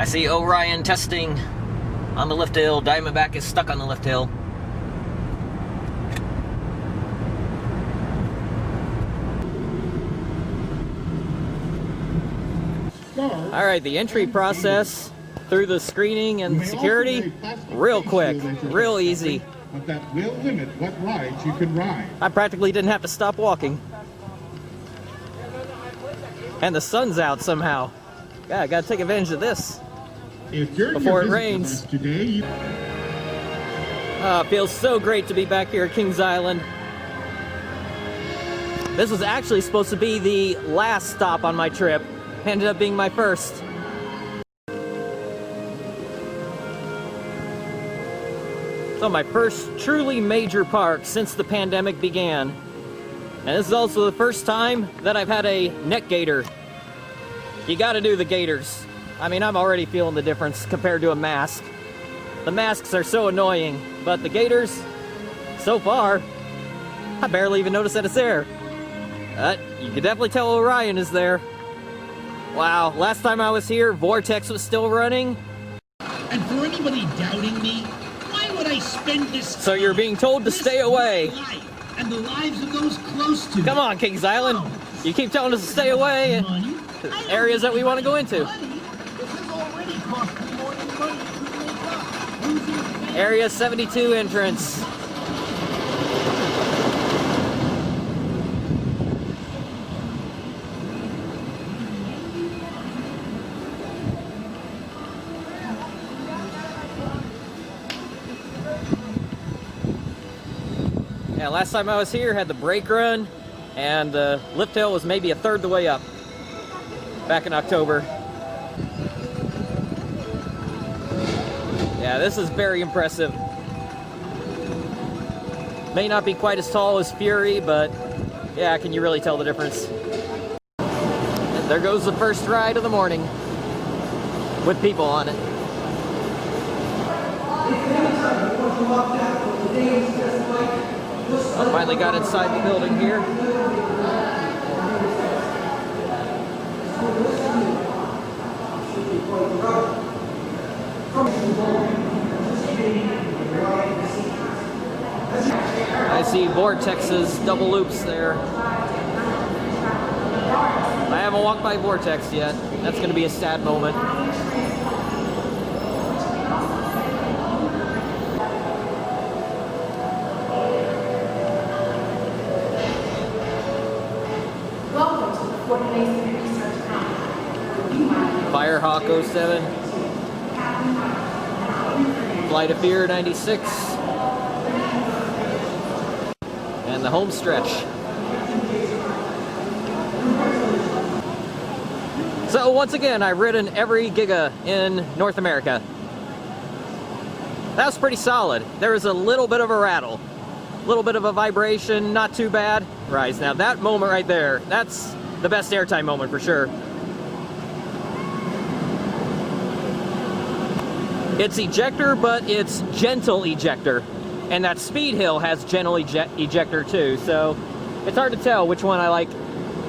I see Orion testing on the lift hill. Diamondback is stuck on the lift hill. Alright, the entry process through the screening and security, real quick, real easy. But that will limit what rides you can ride. I practically didn't have to stop walking. And the sun's out somehow. Yeah, I gotta take advantage of this before it rains. Today, It feels so great to be back here at Kings Island. This was actually supposed to be the last stop on my trip. Ended up being my first. So my first truly major park since the pandemic began. And this is also the first time that I've had a neck gaiter. You gotta do the gaiters. I mean, I'm already feeling the difference compared to a mask. The masks are so annoying, but the gaiters, so far, I barely even noticed that it's there. You can definitely tell Orion is there. Wow, last time I was here, Vortex was still running. And for anybody doubting me, why would I spend this time? So you're being told to stay away. And the lives of those close to me. Come on, Kings Island. You keep telling us to stay away. Areas that we want to go into. Area 72 entrance. Yeah, last time I was here, had the brake run, and lift hill was maybe a third the way up. Back in October. Yeah, this is very impressive. May not be quite as tall as Fury, but yeah, can you really tell the difference? And there goes the first ride of the morning with people on it. I finally got inside the building here. I see Vortex's double loops there. I haven't walked by Vortex yet. That's going to be a sad moment. Firehawk 07, Flight of Fear 96, and the home stretch. So once again, I've ridden every giga in North America. That was pretty solid. There was a little bit of a rattle, a little bit of a vibration, not too bad. Right, now that moment right there, that's the best airtime moment for sure. It's ejector, but it's gentle ejector. And that speed hill has gentle ejector too. So it's hard to tell which one I like,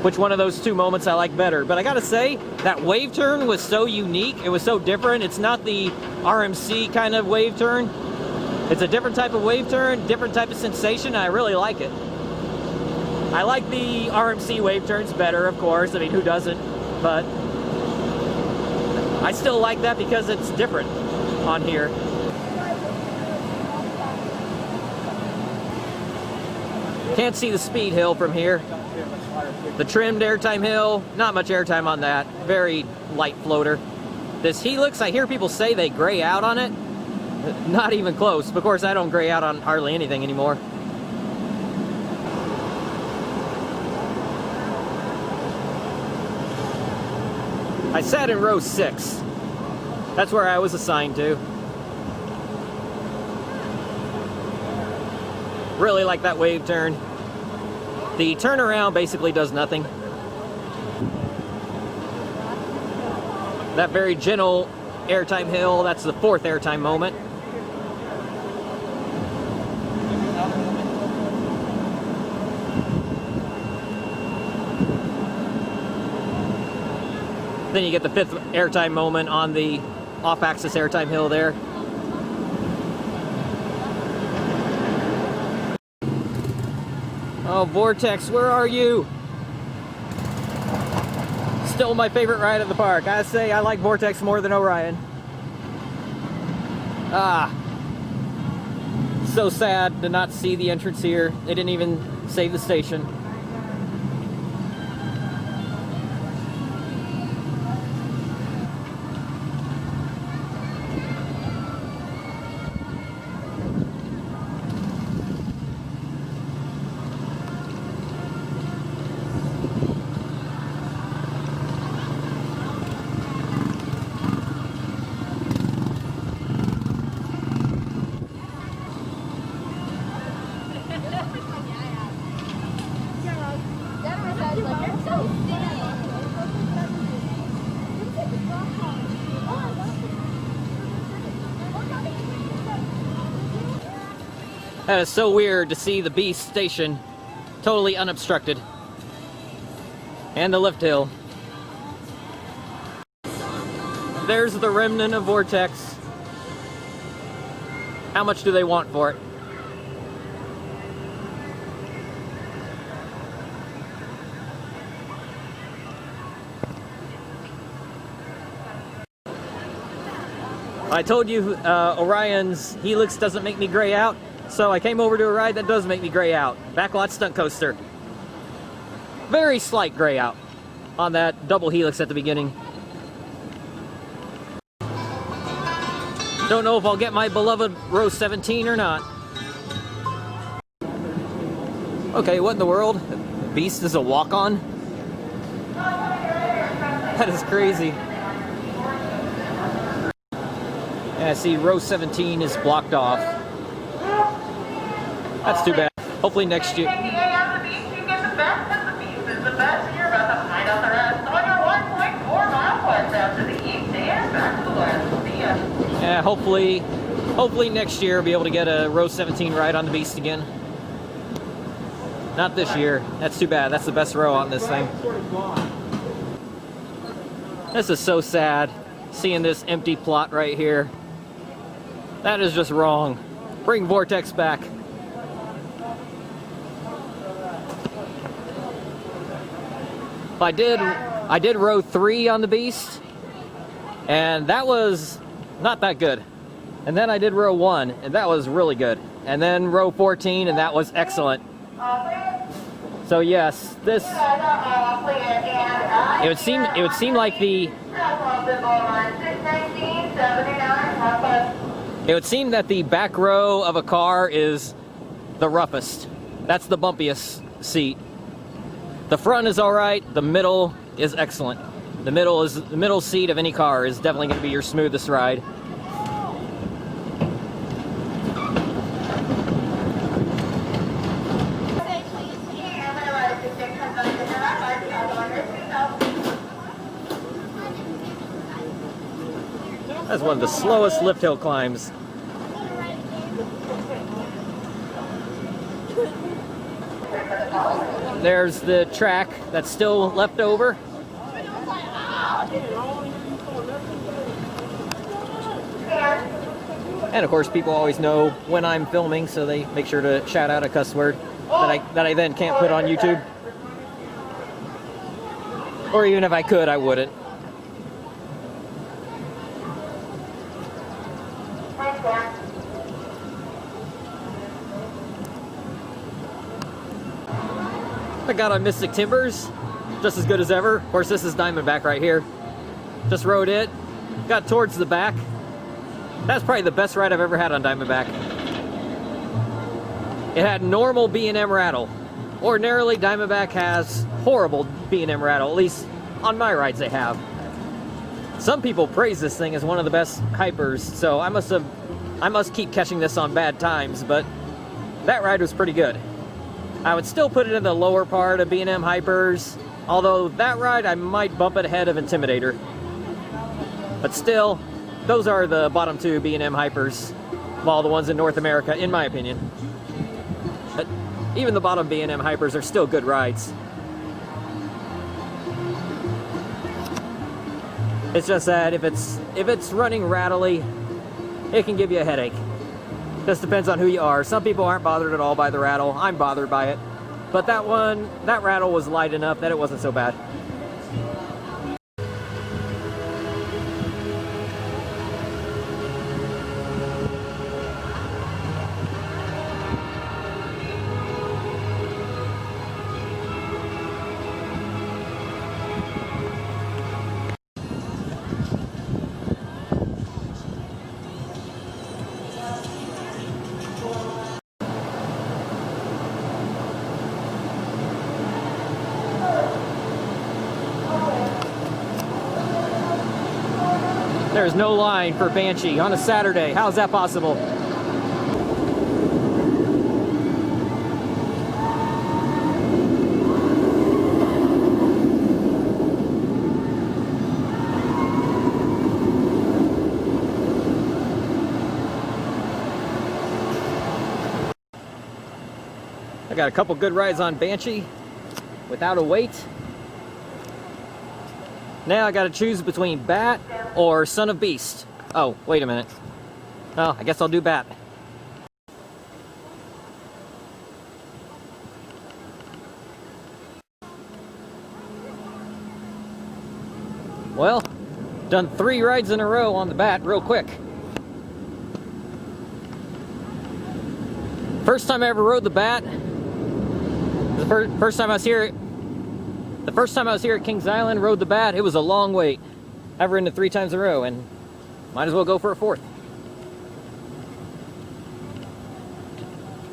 which one of those two moments I like better. But I gotta say, that wave turn was so unique. It was so different. It's not the RMC kind of wave turn. It's a different type of wave turn, different type of sensation, and I really like it. I like the RMC wave turns better, of course. I mean, who doesn't? But I still like that because it's different on here. Can't see the speed hill from here. The trimmed airtime hill, not much airtime on that. Very light floater. This helix, I hear people say they gray out on it. Not even close. Of course, I don't gray out on hardly anything anymore. I sat in row 6. That's where I was assigned to. Really like that wave turn. The turnaround basically does nothing. That very gentle airtime hill, that's the 4th airtime moment. Then you get the 5th airtime moment on the off-axis airtime hill there. Oh, Vortex, where are you? Still my favorite ride at the park. I say I like Vortex more than Orion. Ah. So sad to not see the entrance here. They didn't even save the station. That is so weird to see the Beast station totally unobstructed. And the lift hill. There's the remnant of Vortex. How much do they want for it? I told you Orion's Helix doesn't make me gray out, so I came over to a ride that does make me gray out. Backlot stunt coaster. Very slight gray out on that double Helix at the beginning. Don't know if I'll get my beloved row 17 or not. Okay, what in the world? Beast is a walk-on? That is crazy. And I see row 17 is blocked off. That's too bad. Hopefully next year. Yeah, hopefully next year I'll be able to get a row 17 ride on the Beast again. Not this year. That's too bad. That's the best row on this thing. This is so sad, seeing this empty plot right here. That is just wrong. Bring Vortex back. I did row 3 on the Beast, and that was not that good. And then I did row 1, and that was really good. And then row 14, and that was excellent. So yes, this it would seem like the back row of a car is the roughest. That's the bumpiest seat. The front is all right. The middle is excellent. The middle seat of any car is definitely going to be your smoothest ride. That's one of the slowest lift hill climbs. There's the track that's still left over. And of course, people always know when I'm filming, so they make sure to shout out a cuss word that I then can't put on YouTube. Or even if I could, I wouldn't. I got on Mystic Timbers, just as good as ever. Of course, this is Diamondback right here. Just rode it, got towards the back. That's probably the best ride I've ever had on Diamondback. It had normal B&M rattle. Ordinarily, Diamondback has horrible B&M rattle, at least on my rides they have. Some people praise this thing as one of the best hypers, so I must keep catching this on bad times, but that ride was pretty good. I would still put it in the lower part of B&M hypers, although that ride I might bump it ahead of Intimidator. But still, those are the bottom 2 B&M hypers of all the ones in North America, in my opinion. But even the bottom B&M hypers are still good rides. It's just that if it's running rattly, it can give you a headache. Just depends on who you are. Some people aren't bothered at all by the rattle. I'm bothered by it. But that rattle was light enough that it wasn't so bad. There's no line for Banshee on a Saturday. How is that possible? I got a couple good rides on Banshee without a wait. Now I gotta choose between Bat or Son of Beast. Oh, wait a minute. Oh, I guess I'll do Bat. Well, done 3 rides in a row on the Bat real quick. First time I ever rode the Bat, the first time I was here at Kings Island, rode the Bat, it was a long wait. I've ridden it 3 times in a row, and might as well go for a 4th.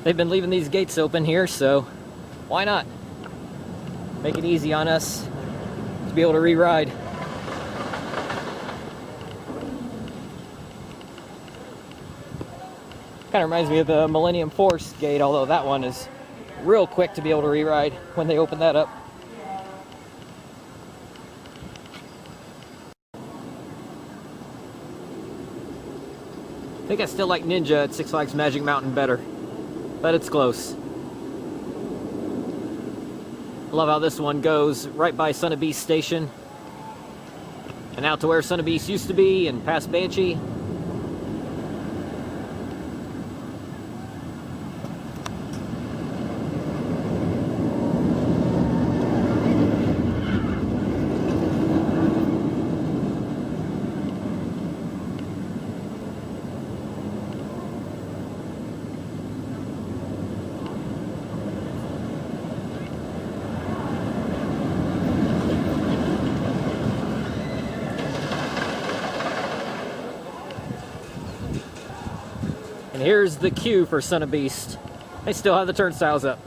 They've been leaving these gates open here, so why not? Make it easy on us to be able to re-ride. Kind of reminds me of the Millennium Force gate, although that one is real quick to be able to re-ride when they open that up. I think I still like Ninja at Six Flags Magic Mountain better, but it's close. I love how this one goes right by Son of Beast Station and out to where Son of Beast used to be and past Banshee. And here's the queue for Son of Beast. They still have the turnstiles up.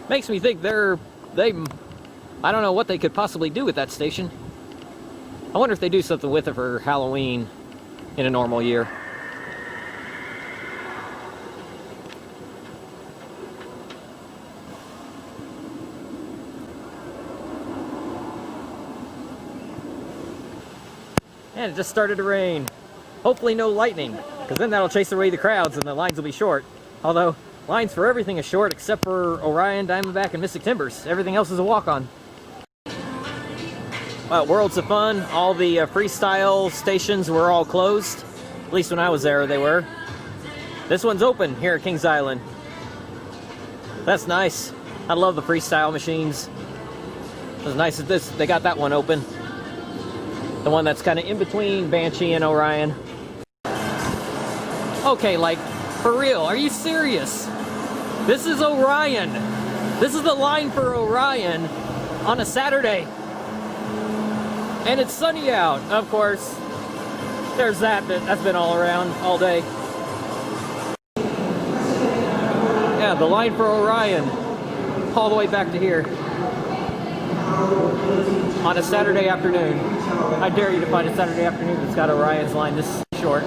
Makes me think I don't know what they could possibly do with that station. I wonder if they do something with it for Halloween in a normal year. And it just started to rain. Hopefully no lightning, because then that'll chase away the crowds and the lines will be short. Although, lines for everything is short except for Orion, Diamondback, and Mystic Timbers. Everything else is a walk-on. Well, Worlds of Fun, all the freestyle stations were all closed. At least when I was there, they were. This one's open here at Kings Island. That's nice. I love the freestyle machines. It was nice that they got that one open. The one that's kind of in between Banshee and Orion. Okay, like, for real, are you serious? This is Orion. This is the line for Orion on a Saturday. And it's sunny out, of course. There's that's been all around all day. Yeah, the line for Orion, all the way back to here. On a Saturday afternoon. I dare you to find a Saturday afternoon that's got Orion's line this short.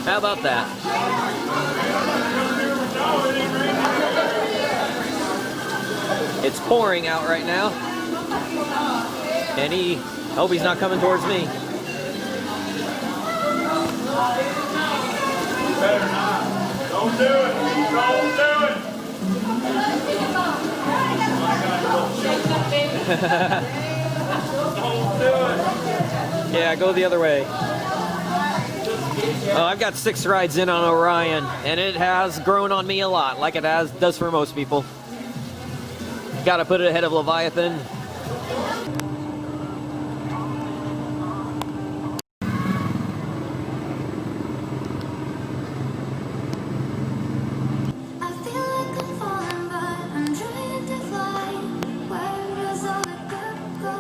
How about that? It's pouring out right now. And I hope he's not coming towards me. Better not. Don't do it. Don't do it. Don't do it. Yeah, go the other way. Oh, I've got 6 rides in on Orion, and it has grown on me a lot, like it does for most people. Gotta put it ahead of Leviathan. I feel like I'm falling, but I'm trying to fly. Where does all the good go?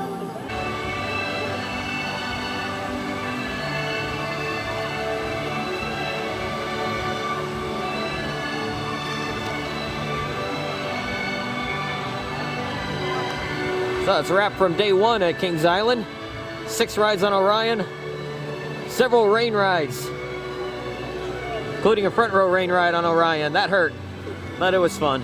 So that's a wrap from day 1 at Kings Island. 6 rides on Orion, several rain rides, including a front row rain ride on Orion. That hurt, but it was fun.